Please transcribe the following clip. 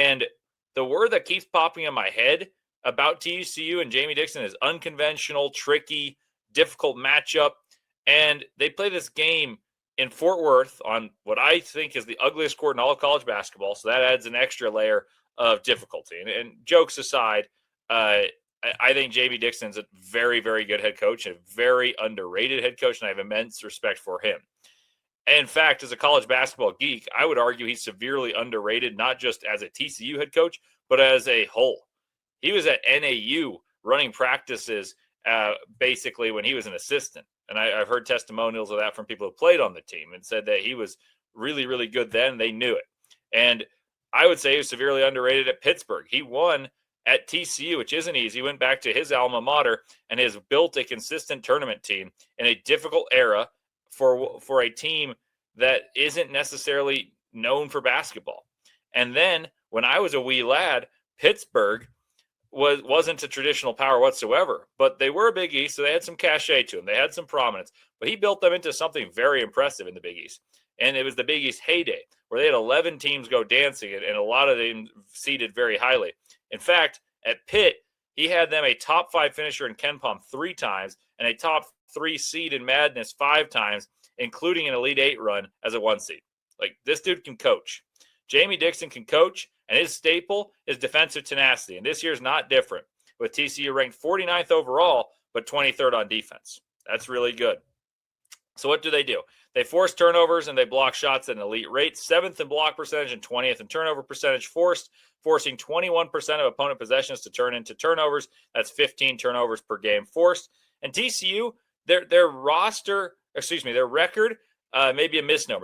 And the word that keeps popping in my head about TCU and Jamie Dixon is unconventional, tricky, difficult matchup. And they play this game in Fort Worth on what I think is the ugliest court in all of college basketball. So that adds an extra layer of difficulty. And jokes aside, I think Jamie Dixon's a very, very good head coach and a very underrated head coach, and I have immense respect for him. In fact, as a college basketball geek, I would argue he's severely underrated, not just as a TCU head coach, but as a whole. He was at NAU running practices basically when he was an assistant. And I've heard testimonials of that from people who played on the team and said that he was really, really good then. And they knew it. And I would say he was severely underrated at Pittsburgh. He won at TCU, which isn't easy. He went back to his alma mater and has built a consistent tournament team in a difficult era for a team that isn't necessarily known for basketball. And then when I was a wee lad, Pittsburgh wasn't a traditional power whatsoever, but they were a Big East, so they had some cachet to them. They had some prominence, but he built them into something very impressive in the Big East. And it was the Big East heyday where they had 11 teams go dancing, and a lot of them seeded very highly. In fact, at Pitt, he had them a top 5 finisher in KenPom 3 times and a top 3 seed in Madness 5 times, including an Elite 8 run as a 1 seed. Like, this dude can coach. Jamie Dixon can coach, and his staple is defensive tenacity. And this year's not different, with TCU ranked 49th overall, but 23rd on defense. That's really good. So what do? They force turnovers and they block shots at an elite rate, 7th in block percentage and 20th in turnover percentage forced, forcing 21% of opponent possessions to turn into turnovers. That's 15 turnovers per game forced. And TCU, their record may be a misnomer.